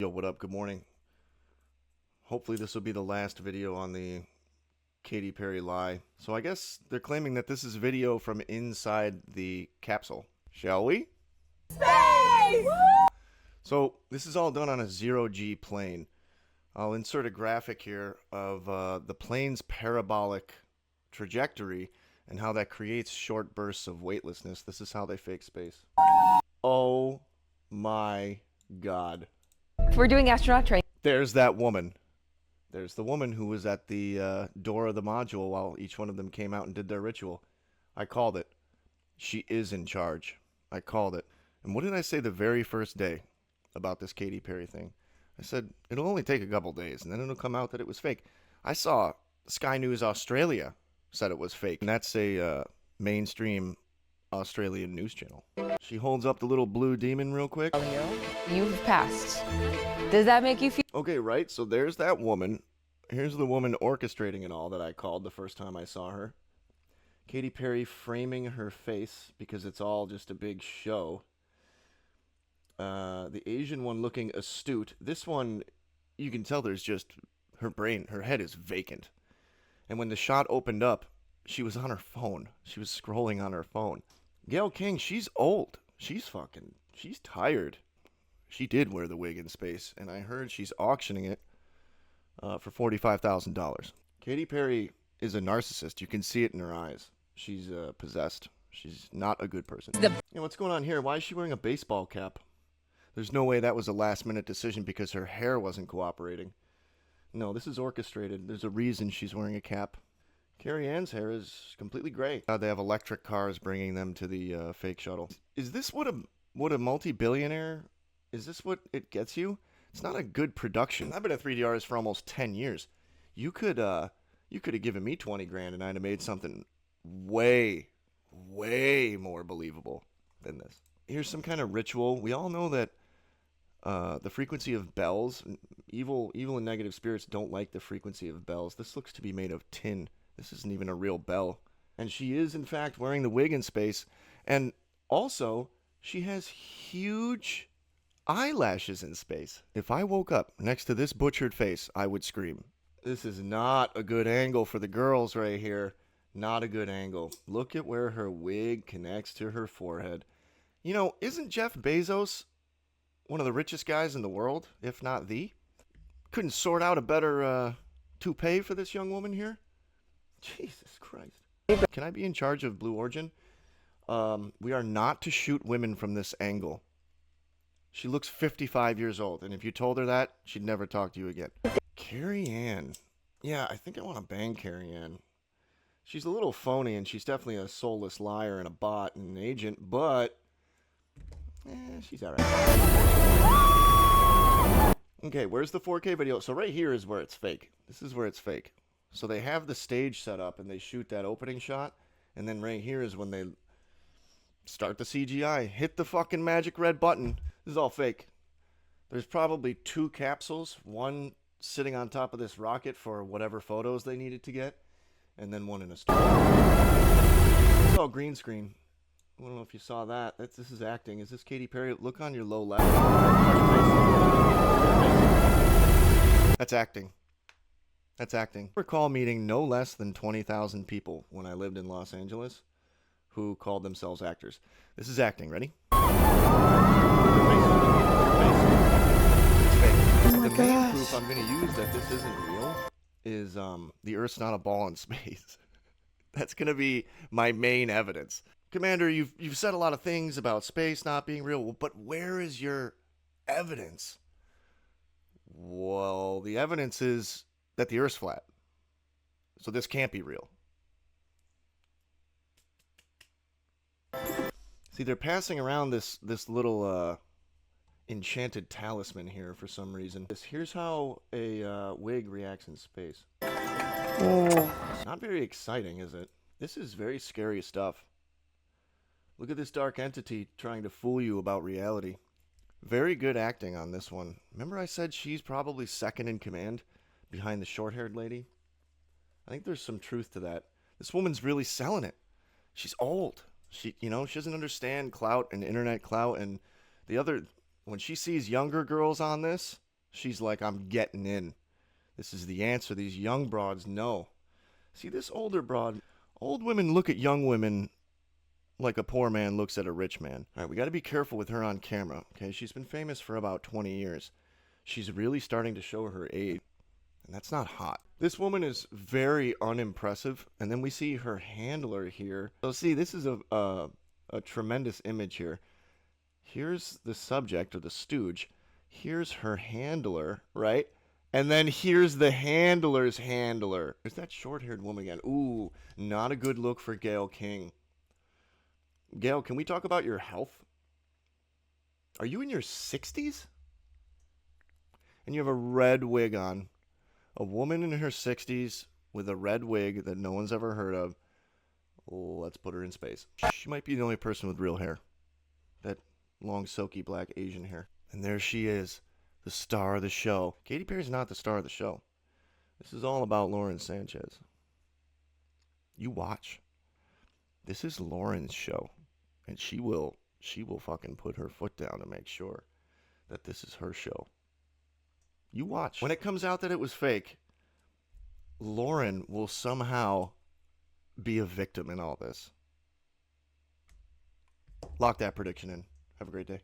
what up? Good morning. Hopefully this will be the last video on the Katy Perry lie. So I guess they're claiming that this is video from inside the capsule. Shall we? Space! So this is all done on a 0G plane. I'll insert a graphic here of the plane's parabolic trajectory and how that creates short bursts of weightlessness. This is how they fake space. Oh my God. We're doing astronaut training. There's that woman. There's the woman who was at the door of the module while each one of them came out and did their ritual. I called it. She is in charge. I called it. And what did I say the very first day about this Katy Perry thing? I said, it'll only take a couple days, and then it'll come out that it was fake. I saw Sky News Australia said it was fake, and that's a mainstream Australian news channel. She holds up the little blue demon real quick. You've passed. Does that make you feel? Okay, right, so there's that woman. Here's the woman orchestrating it all that I called the first time I saw her. Katy Perry framing her face because it's all just a big show. The Asian one looking astute. This one, you can tell there's just her brain, her head is vacant. And when the shot opened up, she was on her phone. She was scrolling on her phone. Gayle King, she's old. She's tired. She did wear the wig in space, and I heard she's auctioning it for $45,000. Katy Perry is a narcissist. You can see it in her eyes. She's possessed. She's not a good person. What's going on here? Why is she wearing a baseball cap? There's no way that was a last-minute decision because her hair wasn't cooperating. No, this is orchestrated. There's a reason she's wearing a cap. Carrie Ann's hair is completely gray. They have electric cars bringing them to the fake shuttle. Is this what a multi-billionaire? Is this what it gets you? It's not a good production. I've been a 3D artist for almost 10 years. You could have given me 20 grand and I'd have made something way more believable than this. Here's some kind of ritual. We all know that the frequency of bells, evil and negative spirits don't like the frequency of bells. This looks to be made of tin. This isn't even a real bell. And she is, in fact, wearing the wig in space. And also, she has huge eyelashes in space. If I woke up next to this butchered face, I would scream. This is not a good angle for the girls right here. Not a good angle. Look at where her wig connects to her forehead. You know, isn't Jeff Bezos one of the richest guys in the world, if not the? Couldn't sort out a better toupee for this young woman here? Jesus Christ. Can I be in charge of Blue Origin? We are not to shoot women from this angle. She looks 55 years old, and if you told her that, she'd never talk to you again. Carrie Ann. Yeah, I think I want to bang Carrie Ann. She's a little phony, and she's definitely a soulless liar and a bot and an agent, but she's alright. Okay, where's the 4K video? So right here is where it's fake. This is where it's fake. So they have the stage set up, and they shoot that opening shot, and then right here is when they start the CGI. Hit the fucking magic red button. This is all fake. There's probably 2 capsules, one sitting on top of this rocket for whatever photos they needed to get, and then one in a store. It's all green screen. I don't know if you saw that. This is acting. Is this Katy Perry? Look on your low left. That's acting. That's acting. I recall meeting no less than 20,000 people when I lived in Los Angeles who called themselves actors. This is acting. Ready? The main proof I'm going to use that this isn't real is the Earth's not a ball in space. That's going to be my main evidence. Commander, you've said a lot of things about space not being real, but where is your evidence? Well, the evidence is that the Earth's flat. So this can't be real. See, they're passing around this little enchanted talisman here for some reason. Here's how a wig reacts in space. Not very exciting, is it? This is very scary stuff. Look at this dark entity trying to fool you about reality. Very good acting on this one. Remember I said she's probably second in command behind the short-haired lady? I think there's some truth to that. This woman's really selling it. She's old. She doesn't understand clout and internet clout, and when she sees younger girls on this, She's like, I'm getting in. This is the answer. These young broads know. See, this older broad, old women look at young women like a poor man looks at a rich man. All right, we got to be careful with her on camera, okay? She's been famous for about 20 years. She's really starting to show her age, and that's not hot. This woman is very unimpressive, and then we see her handler here. So see, this is a tremendous image here. Here's the subject, or the stooge. Here's her handler, right? And then here's the handler's handler. There's that short-haired woman again. Ooh, not a good look for Gayle King. Gayle, can we talk about your health? Are you in your 60s? And you have a red wig on. A woman in her 60s with a red wig that no one's ever heard of. Oh, let's put her in space. She might be the only person with real hair. That long, silky, black Asian hair. And there she is, the star of the show. Katy Perry's not the star of the show. This is all about Lauren Sanchez. You watch. This is Lauren's show. And she will fucking put her foot down to make sure that this is her show. You watch. When it comes out that it was fake, Lauren will somehow be a victim in all this. Lock that prediction in. Have a great day.